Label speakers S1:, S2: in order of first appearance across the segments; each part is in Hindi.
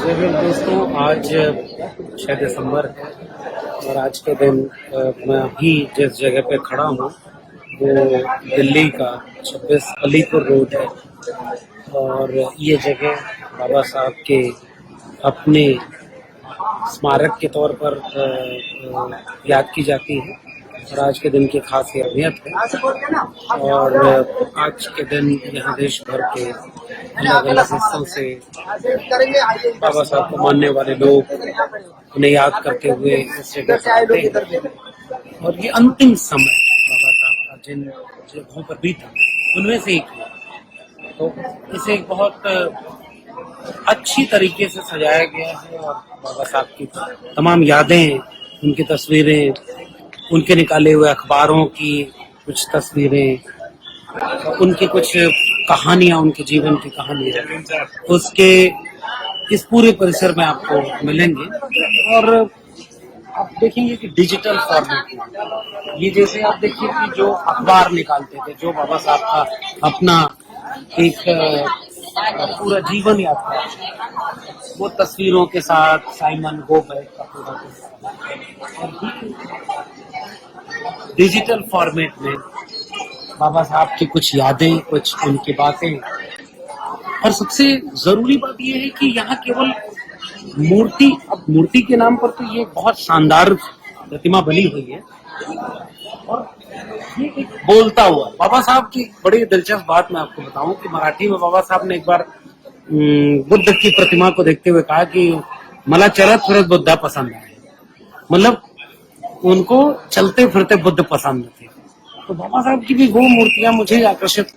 S1: जरूर दोस्तों, आज 6 दिसंबर है और आज के दिन मैं अभी जिस जगह पे खड़ा हूँ वो दिल्ली का 26 अलीपुर रोड है। और ये जगह बाबा साहब के अपने स्मारक के तौर पर याद की जाती है और आज के दिन की खास अहमियत है। और आज के दिन यहाँ देश भर के अलग अलग हिस्सों से बाबा साहब को मानने वाले लोग उन्हें याद करते हुए इस जगह पर आते हैं। और ये अंतिम समय बाबा साहब का जिन जगहों पर बीता उनमें से एक है। तो इसे एक बहुत अच्छी तरीके से सजाया गया है और बाबा साहब की तमाम यादें, उनकी तस्वीरें, उनके निकाले हुए अखबारों की कुछ तस्वीरें, उनकी कुछ कहानियां, उनके जीवन की कहानियां उसके इस पूरे परिसर में आपको मिलेंगे। और आप देखेंगे कि डिजिटल फॉर्मेट में ये, जैसे आप देखिए कि जो अखबार निकालते थे, जो बाबा साहब का अपना एक पूरा जीवन यात्रा, वो तस्वीरों के साथ साइमन गोबैक का पूरा डिजिटल फॉर्मेट में बाबा साहब की कुछ यादें, कुछ उनकी बातें। और सबसे जरूरी बात यह है कि यहाँ केवल मूर्ति के नाम पर तो ये बहुत शानदार प्रतिमा बनी हुई है और ये एक बोलता हुआ बाबा साहब की बड़ी दिलचस्प बात मैं आपको बताऊं कि मराठी में बाबा साहब ने एक बार बुद्ध की प्रतिमा को देखते हुए कहा कि मला चलत फिरत बुद्धा पसंद आए। मतलब उनको चलते फिरते बुद्ध पसंद थे। तो बाबा साहब की भी वो मूर्तियां मुझे आकर्षित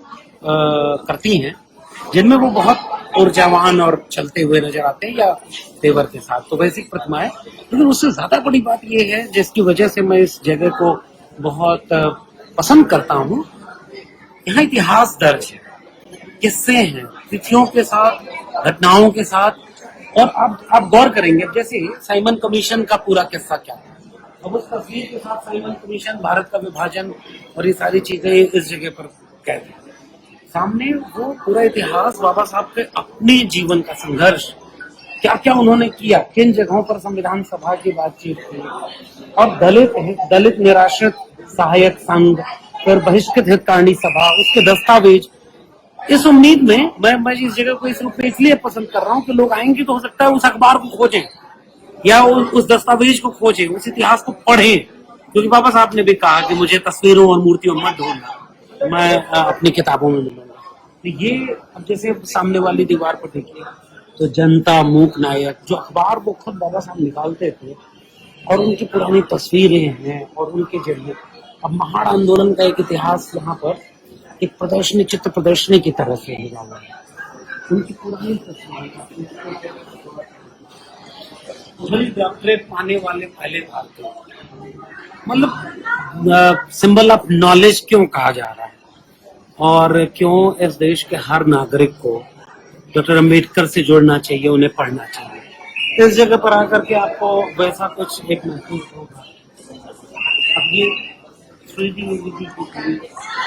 S1: करती हैं, जिनमें वो बहुत ऊर्जावान और चलते हुए नजर आते हैं या तेवर के साथ। तो वैसी प्रतिमा है, लेकिन उससे ज्यादा बड़ी बात यह है जिसकी वजह से मैं इस जगह को बहुत पसंद करता हूँ, यहाँ इतिहास दर्ज है, किस्से हैं, तिथियों के साथ, घटनाओं के साथ। और आप गौर करेंगे, जैसे साइमन कमीशन का पूरा किस्सा क्या है, अब उस तस्वीर के साथ साइमन कमीशन, भारत का विभाजन और ये सारी चीजें इस जगह पर कैद है। सामने वो पूरा इतिहास, बाबा साहब के अपने जीवन का संघर्ष, क्या क्या उन्होंने किया, किन जगहों पर संविधान सभा की बातचीत की, और दलित निराश्रित सहायक संघ, फिर बहिष्कृत हितकारिणी सभा, उसके दस्तावेज। इस उम्मीद में मैं इस जगह को इस रूप में इसलिए पसंद कर रहा हूँ कि लोग आएंगे तो हो सकता है उस अखबार को खोजें या उस दस्तावेज को खोजें, उस इतिहास को पढ़ें। क्योंकि बाबा साहब ने भी कहा कि मुझे तस्वीरों और मूर्तियों मत ढूंढना, मैं अपनी किताबों में मिलूंगा। तो ये अब जैसे सामने वाली दीवार पर देखिए तो जनता मूक नायक, जो अखबार वो खुद बाबा साहब निकालते थे और उनकी पुरानी तस्वीरें हैं और उनके जरिए अब महाड़ आंदोलन का एक इतिहास यहाँ पर एक प्रदर्शनी, चित्र प्रदर्शनी की तरह से लगा हुआ है। उनकी पुरानी तस्वीरें डॉक्टरेट पाने वाले पहले भारतीय, मतलब सिंबल ऑफ नॉलेज क्यों कहा जा रहा है और क्यों इस देश के हर नागरिक को डॉक्टर अम्बेडकर से जुड़ना चाहिए, उन्हें पढ़ना चाहिए। इस जगह पर आकर के आपको वैसा कुछ एक महसूस होगा। अब ये 3D की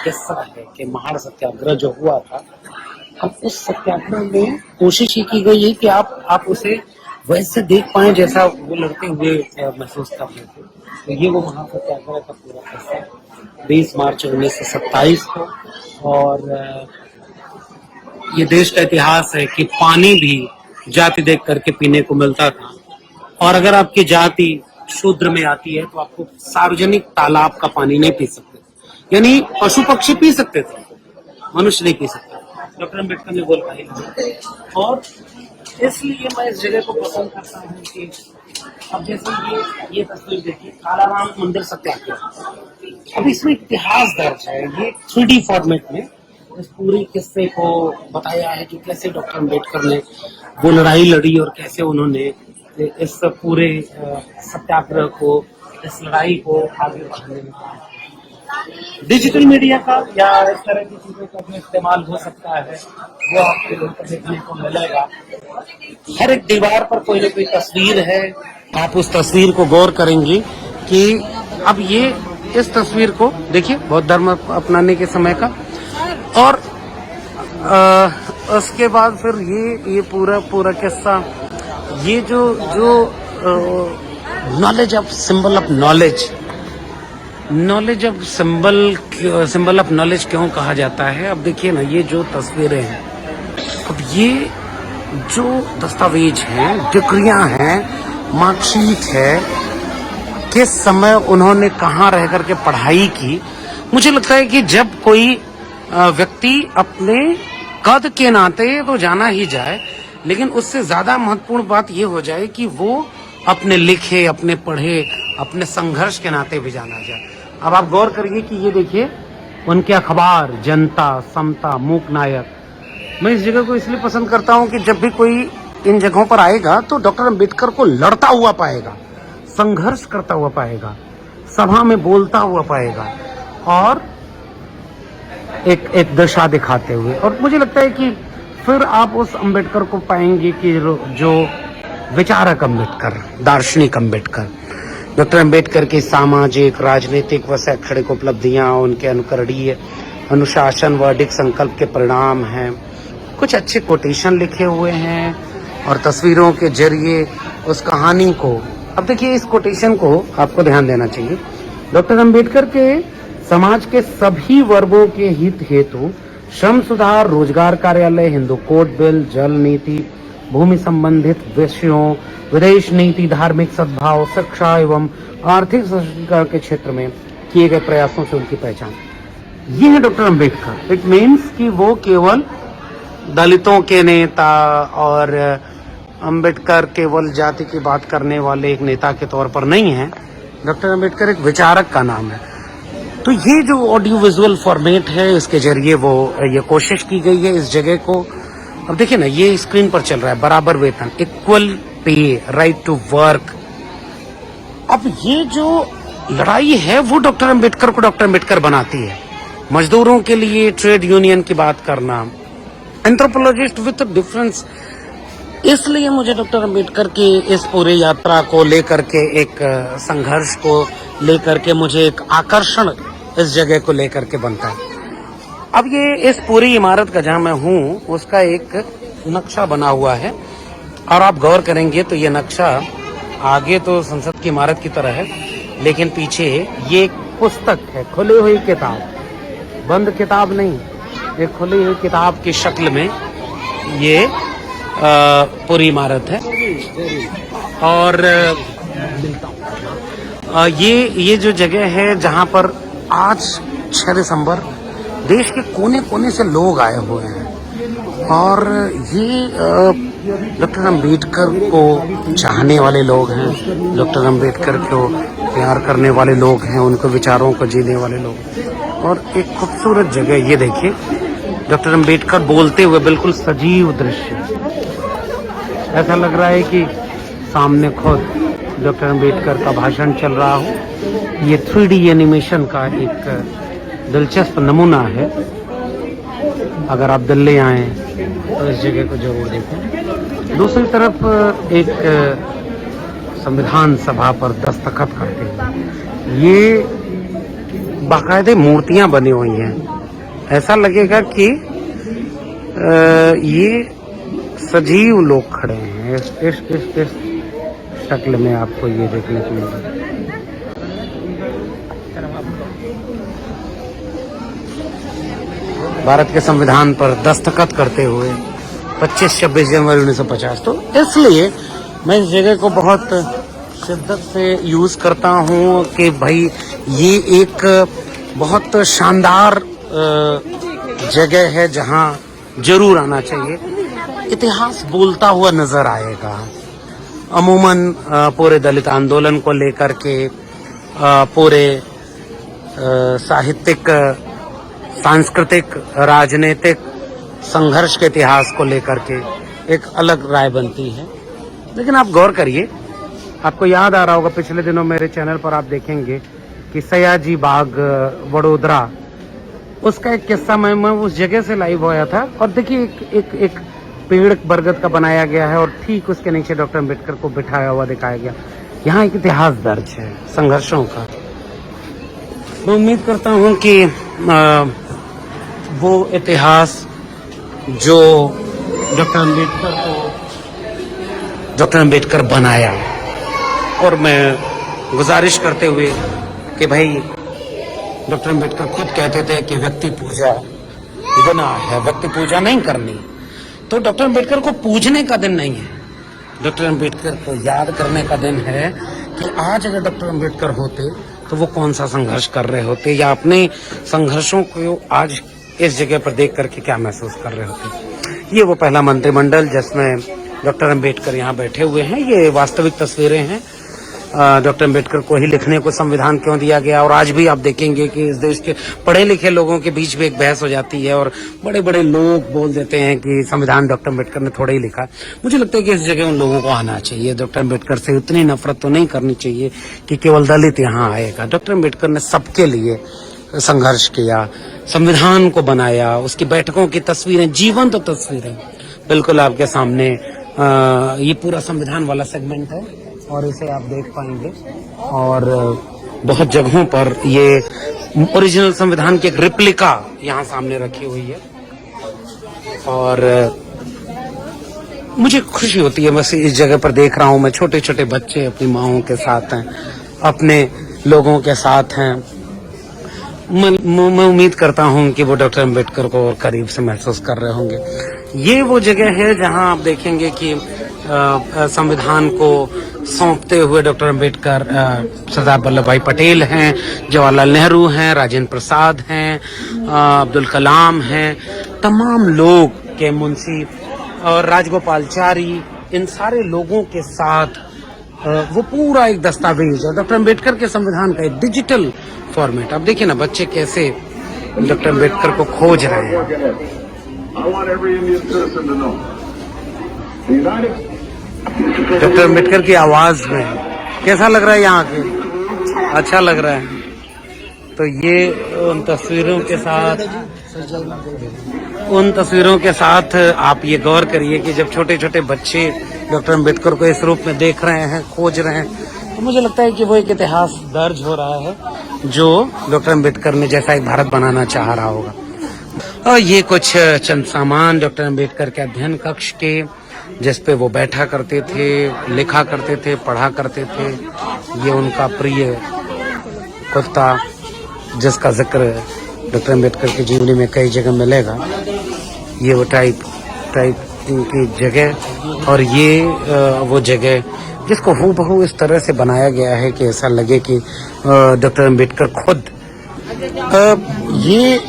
S1: किस्सा है कि महाड़ सत्याग्रह जो हुआ था, अब उस सत्याग्रह में कोशिश ये की गई है कि आप उसे वैसे देख पाए जैसा वो लड़ते हुए महसूस कर रहे थे। तो ये वो महाड़ सत्याग्रह का पूरा किस्सा 20 मार्च 1927 को। और ये देश का इतिहास है कि पानी भी जाति देख करके पीने को मिलता था, और अगर आपकी जाति शूद्र में आती है तो आपको सार्वजनिक तालाब का पानी नहीं पी सकते, यानी पशु पक्षी पी सकते थे, मनुष्य नहीं पी सकते। डॉक्टर अम्बेडकर ने बोल पाया। और इसलिए मैं इस जगह को पसंद करता हूँ कि अब जैसे ये तस्वीर देखिए, कालाराम मंदिर सत्याग्रह, अब इसमें इतिहास दर्ज है। ये 3D फॉर्मेट में इस पूरी किस्से को बताया है कि कैसे डॉक्टर अम्बेडकर ने वो लड़ाई लड़ी और कैसे उन्होंने इस पूरे सत्याग्रह को, इस लड़ाई को आगे बढ़ाने में डिजिटल मीडिया का या इस तरह की चीजों का भी इस्तेमाल हो सकता है, वो आपको देखने को मिलेगा। हर एक दीवार पर कोई ना कोई तस्वीर है। आप उस तस्वीर को गौर करेंगे कि अब ये इस तस्वीर को देखिए, बौद्ध धर्म अपनाने के समय का, और उसके बाद फिर ये पूरा किस्सा ये जो जो knowledge of symbol of knowledge, knowledge of symbol of knowledge क्यों कहा जाता है? अब देखिए ना, ये जो तस्वीरें हैं, अब ये जो दस्तावेज हैं, डिग्रियां हैं, मार्कशीट है, किस समय उन्होंने कहाँ रह करके पढ़ाई की। मुझे लगता है कि जब कोई व्यक्ति अपने कद के नाते तो जाना ही जाए, लेकिन उससे ज्यादा महत्वपूर्ण बात ये हो जाए कि वो अपने लिखे, अपने पढ़े, अपने संघर्ष के नाते भी जाना जाए। अब आप गौर करिए कि ये देखिए उनके अखबार, जनता, समता, मूक नायक। मैं इस जगह को इसलिए पसंद करता हूं कि जब भी कोई इन जगहों पर आएगा तो डॉक्टर अंबेडकर को लड़ता हुआ पाएगा, संघर्ष करता हुआ पाएगा, सभा में बोलता हुआ पाएगा और एक दिशा दिखाते हुए। और मुझे लगता है कि फिर आप उस अंबेडकर को पाएंगे कि जो विचारक अंबेडकर, दार्शनिक अंबेडकर, डॉक्टर अंबेडकर की सामाजिक, राजनीतिक व शैक्षणिक उपलब्धियां उनके अनुकरणीय अनुशासन व अडिग संकल्प के परिणाम हैं। कुछ अच्छे कोटेशन लिखे हुए हैं और तस्वीरों के जरिए उस कहानी को, अब देखिए इस कोटेशन को आपको ध्यान देना चाहिए। डॉक्टर अंबेडकर के समाज के सभी वर्गों के हित हेतु श्रम सुधार, रोजगार कार्यालय, हिंदू कोड बिल, जल नीति, भूमि संबंधित विषयों, विदेश नीति, धार्मिक सद्भाव, शिक्षा एवं आर्थिक सशक्तिकरण के क्षेत्र में किए गए प्रयासों से उनकी पहचान। ये है डॉक्टर अंबेडकर। इट मीन्स कि वो केवल दलितों के नेता और अंबेडकर केवल जाति की बात करने वाले एक नेता के तौर पर नहीं है। डॉक्टर अंबेडकर एक विचारक का नाम है। तो ये जो ऑडियो विजुअल फॉर्मेट है, इसके जरिए वो ये कोशिश की गई है इस जगह को। अब देखिए ना, ये स्क्रीन पर चल रहा है बराबर वेतन, equal pay, right to work. अब ये जो लड़ाई है वो डॉक्टर अंबेडकर को डॉक्टर अंबेडकर बनाती है। मजदूरों के लिए ट्रेड यूनियन की बात करना, एंथ्रोपोलॉजिस्ट विथ डिफरेंस। इसलिए मुझे डॉक्टर अंबेडकर की इस पूरी यात्रा को लेकर के, एक संघर्ष को लेकर के मुझे एक आकर्षण इस जगह को लेकर के बनता है। अब ये इस पूरी इमारत का, जहां मैं हूं, उसका एक नक्शा बना हुआ है और आप गौर करेंगे तो ये नक्शा आगे तो संसद की इमारत की तरह है, लेकिन पीछे ये एक पुस्तक है, खुली हुई किताब, बंद किताब नहीं, एक खुली हुई किताब की शक्ल में ये पूरी इमारत है। और ये जो जगह है जहां पर आज 6 दिसंबर देश के कोने कोने से लोग आए हुए हैं और ये डॉक्टर अंबेडकर को चाहने वाले लोग हैं, डॉक्टर अंबेडकर को प्यार करने वाले लोग हैं, उनके विचारों को जीने वाले लोग। और एक खूबसूरत जगह ये देखिए, डॉक्टर अंबेडकर बोलते हुए, बिल्कुल सजीव दृश्य। ऐसा लग रहा है कि सामने खुद डॉक्टर अंबेडकर का भाषण चल रहा हो। ये 3D एनिमेशन का एक दिलचस्प नमूना है। अगर आप दिल्ली आए तो इस जगह को जरूर देखें। दूसरी तरफ एक संविधान सभा पर दस्तखत करते हैं, ये बाकायदे मूर्तियां बनी हुई हैं। ऐसा लगेगा कि ये सजीव लोग खड़े हैं। इस शक्ल में आपको ये देखने को मिलेगा। भारत के संविधान पर दस्तखत करते हुए 25-26 जनवरी 1950। तो इसलिए मैं इस जगह को बहुत शिद्दत से यूज करता हूँ कि भाई ये एक बहुत शानदार जगह है जहाँ जरूर आना चाहिए। इतिहास बोलता हुआ नजर आएगा। अमूमन पूरे दलित आंदोलन को लेकर के, पूरे साहित्यिक, सांस्कृतिक, राजनीतिक संघर्ष के इतिहास को लेकर के एक अलग राय बनती है। लेकिन आप गौर करिए, आपको याद आ रहा होगा पिछले दिनों मेरे चैनल पर आप देखेंगे कि सयाजी बाग वडोदरा, उसका एक किस्सा मैं उस जगह से लाइव होया था। और देखिए एक पेड़ बरगद का बनाया गया है और ठीक उसके नीचे डॉक्टर अंबेडकर को बिठाया हुआ दिखाया गया। यहाँ एक इतिहास दर्ज है संघर्षों का। मैं उम्मीद करता हूँ कि वो इतिहास जो डॉक्टर अंबेडकर को डॉक्टर अम्बेडकर बनाया। और मैं गुजारिश करते हुए कि भाई डॉक्टर अम्बेडकर खुद कहते थे कि व्यक्ति पूजा गुनाह है, व्यक्ति पूजा नहीं करनी। तो डॉक्टर अम्बेडकर को पूजने का दिन नहीं है, डॉक्टर अम्बेडकर को याद करने का दिन है कि आज अगर डॉक्टर अम्बेडकर होते तो वो कौन सा संघर्ष कर रहे होते, या अपने संघर्षों को आज इस जगह पर देख करके क्या महसूस कर रहे होते। ये वो पहला मंत्रिमंडल जिसमें डॉक्टर अम्बेडकर यहाँ बैठे हुए हैं। ये वास्तविक तस्वीरें हैं। डॉक्टर अम्बेडकर को ही लिखने को संविधान क्यों दिया गया, और आज भी आप देखेंगे कि इस देश के पढ़े लिखे लोगों के बीच में एक बहस हो जाती है और बड़े बड़े लोग बोल देते हैं कि संविधान डॉक्टर अम्बेडकर ने थोड़ा ही लिखा। मुझे लगता है कि इस जगह उन लोगों को आना चाहिए। डॉक्टर अम्बेडकर से उतनी नफरत तो नहीं करनी चाहिए कि केवल दलित यहाँ आएगा। डॉक्टर अम्बेडकर ने सबके लिए संघर्ष किया, संविधान को बनाया, उसकी बैठकों की तस्वीरें, जीवंत तस्वीरें बिल्कुल आपके सामने। ये पूरा संविधान वाला सेगमेंट है और इसे आप देख पाएंगे। और बहुत जगहों पर ये ओरिजिनल संविधान की एक रिप्लिका यहाँ सामने रखी हुई है। और मुझे खुशी होती है, बस इस जगह पर देख रहा हूँ मैं, छोटे छोटे बच्चे अपनी माओं के साथ हैं, अपने लोगों के साथ हैं। मैं उम्मीद करता हूं कि वो डॉक्टर अम्बेडकर को और करीब से महसूस कर रहे होंगे। ये वो जगह है जहां आप देखेंगे कि संविधान को सौंपते हुए डॉक्टर अम्बेडकर, सरदार वल्लभ भाई पटेल हैं, जवाहरलाल नेहरू हैं, राजेंद्र प्रसाद हैं, अब्दुल कलाम हैं, तमाम लोग के मुंशी और राजगोपालचारी, इन सारे लोगों के साथ वो पूरा एक दस्तावेज है डॉक्टर अम्बेडकर के संविधान का, एक डिजिटल फॉर्मेट। अब देखिए ना बच्चे कैसे डॉक्टर अम्बेडकर को खोज रहे हैं। डॉक्टर अम्बेडकर की आवाज में कैसा लग रहा है यहाँ के? अच्छा लग रहा है। तो ये उन तस्वीरों के साथ आप ये गौर करिए कि जब छोटे छोटे बच्चे डॉक्टर अम्बेडकर को इस रूप में देख रहे हैं, खोज रहे हैं, तो मुझे लगता है कि वो एक इतिहास दर्ज हो रहा है जो डॉक्टर अम्बेडकर ने जैसा एक भारत बनाना चाह रहा होगा। और ये कुछ चंद सामान डॉक्टर अम्बेडकर के अध्ययन कक्ष के, जिस पे वो बैठा करते थे, लिखा करते थे, पढ़ा करते थे। ये उनका प्रिय कुत्ता जिसका जिक्र डॉक्टर अम्बेडकर की जीवनी में कई जगह मिलेगा। ये वो टाइप की जगह, और ये वो जगह जिसको हूबहू इस तरह से बनाया गया है कि ऐसा लगे कि डॉक्टर अम्बेडकर खुद। ये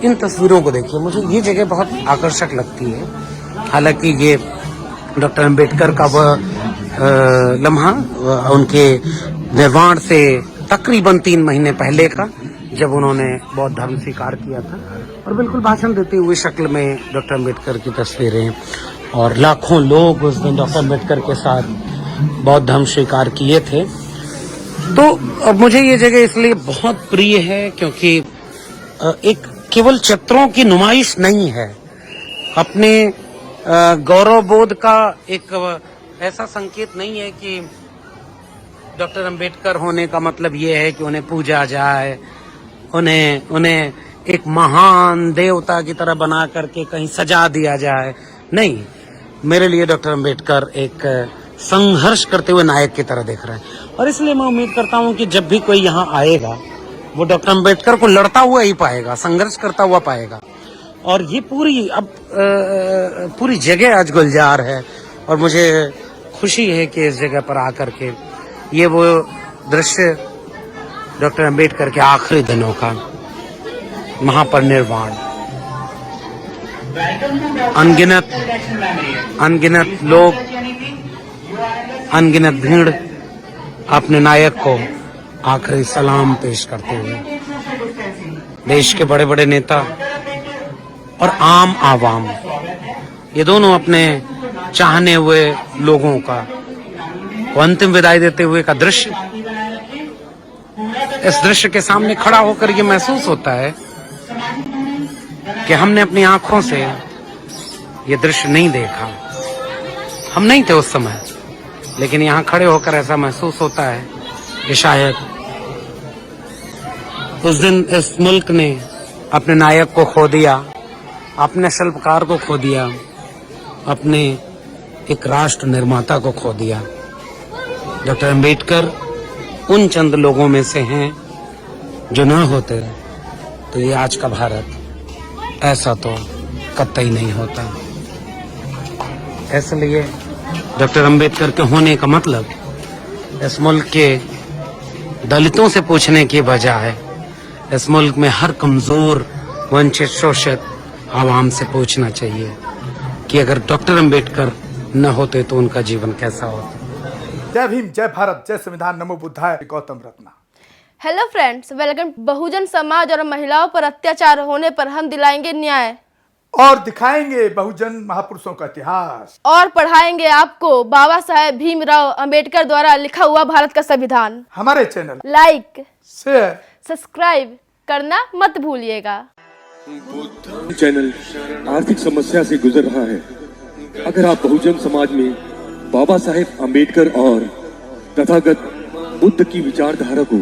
S1: इन तस्वीरों को देखिए, मुझे ये जगह बहुत आकर्षक लगती है। हालांकि ये डॉक्टर अम्बेडकर का वह लम्हा उनके निर्वाण से तकरीबन 3 महीने पहले का, जब उन्होंने बौद्ध धर्म स्वीकार किया था, और बिल्कुल भाषण देते हुए शक्ल में डॉक्टर अम्बेडकर की तस्वीरें, और लाखों लोग उस दिन डॉक्टर अम्बेडकर के साथ बौद्ध धर्म स्वीकार किए थे। तो अब मुझे ये जगह इसलिए बहुत प्रिय है क्योंकि एक केवल चित्रों की नुमाइश नहीं है, अपने गौरव बोध का एक ऐसा संकेत नहीं है कि डॉक्टर अम्बेडकर होने का मतलब ये है कि उन्हें पूजा जाए, उन्हें एक महान देवता की तरह बना करके कहीं सजा दिया जाए। नहीं, मेरे लिए डॉक्टर अम्बेडकर एक संघर्ष करते हुए नायक की तरह देख रहे हैं। और इसलिए मैं उम्मीद करता हूं कि जब भी कोई यहाँ आएगा वो डॉक्टर अम्बेडकर को लड़ता हुआ ही पाएगा, संघर्ष करता हुआ पाएगा। और ये पूरी जगह आज गुलजार है, और मुझे खुशी है कि इस जगह पर आकर के ये वो दृश्य डॉक्टर अम्बेडकर के आखिरी दिनों का, महापरिनिर्वाण, अनगिनत लोग, अनगिनत भीड़ अपने नायक को आखिरी सलाम पेश करते हुए, देश के बड़े बड़े नेता और आम आवाम, ये दोनों अपने चाहने हुए लोगों का वो अंतिम विदाई देते हुए का दृश्य। इस दृश्य के सामने खड़ा होकर ये महसूस होता है कि हमने अपनी आंखों से ये दृश्य नहीं देखा, हम नहीं थे उस समय, लेकिन यहाँ खड़े होकर ऐसा महसूस होता है कि शायद उस दिन इस मुल्क ने अपने नायक को खो दिया, अपने शिल्पकार को खो दिया, अपने एक राष्ट्र निर्माता को खो दिया। डॉक्टर अंबेडकर उन चंद लोगों में से हैं जो ना होते तो ये आज का भारत ऐसा तो कतई नहीं होता। इसलिए डॉक्टर अंबेडकर के होने का मतलब इस मुल्क के दलितों से पूछने की बजाय इस मुल्क में हर कमजोर वंचित शोषित आवाम से पूछना चाहिए कि अगर डॉक्टर अंबेडकर न होते तो उनका जीवन कैसा होता।
S2: जय भीम, जय भारत, जय संविधान, नमो बुद्धाय। Gautam Ratna.
S3: Hello friends, welcome. बहुजन समाज और महिलाओं पर अत्याचार होने पर हम दिलाएंगे न्याय
S2: और दिखाएंगे बहुजन महापुरुषों का इतिहास
S3: और पढ़ाएंगे आपको बाबा साहेब भीमराव अंबेडकर द्वारा लिखा हुआ भारत का संविधान।
S2: हमारे चैनल
S3: लाइक,
S2: शेयर,
S3: सब्सक्राइब करना मत भूलिएगा।
S4: चैनल आर्थिक समस्या से गुजर रहा है। अगर आप बहुजन समाज में बाबा साहेब अंबेडकर और तथागत बुद्ध की विचारधारा को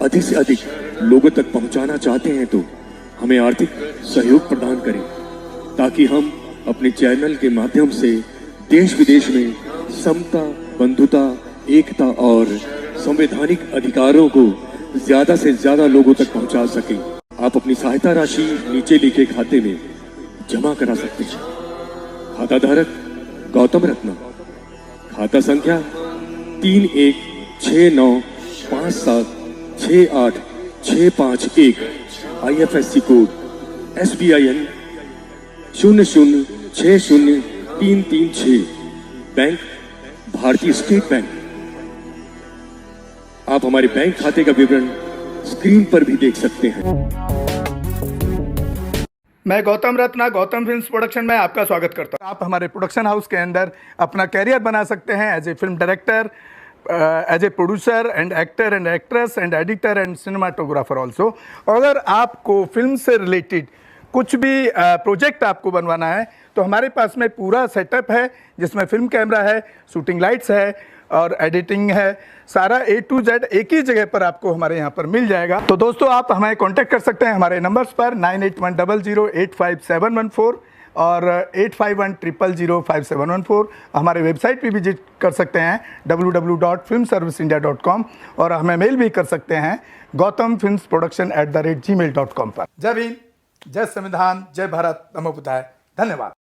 S4: अधिक से अधिक लोगों तक पहुंचाना चाहते हैं तो हमें आर्थिक सहयोग प्रदान करें, ताकि हम अपने चैनल के माध्यम से देश विदेश में समता, बंधुता, एकता और संवैधानिक अधिकारों को ज्यादा से ज्यादा लोगों तक पहुंचा सकें। आप अपनी सहायता राशि नीचे लिखे खाते में जमा करा सकते हैं। खाता धारक गौतम रत्ना, खाता संख्या 316957686551, IFSC कोड SBIN 0060336, बैंक भारतीय स्टेट बैंक। आप हमारे बैंक खाते का विवरण स्क्रीन पर भी देख सकते हैं।
S2: मैं गौतम रत्ना गौतम फिल्म्स प्रोडक्शन में आपका स्वागत करता हूं। आप हमारे प्रोडक्शन हाउस के अंदर अपना कैरियर बना सकते हैं as a film director, as a producer and actor and actress and editor and cinematographer also. अगर आपको फिल्म से रिलेटेड कुछ भी प्रोजेक्ट आपको बनवाना है तो हमारे पास में पूरा सेटअप है, जिसमें फिल्म कैमरा है, शूटिंग लाइट्स है और एडिटिंग है। सारा A to Z एक ही जगह पर आपको हमारे यहाँ पर मिल जाएगा। तो दोस्तों, आप हमें कांटेक्ट कर सकते हैं हमारे नंबर्स पर 9810085714 और 8510005714। हमारे वेबसाइट पे विजिट कर सकते हैं www.filmserviceindia.com और हमें मेल भी कर सकते हैं gautamfilmsproduction@gmail.com पर। जय भीम, जय संविधान, जय भारत, नमो बुद्धाय। धन्यवाद।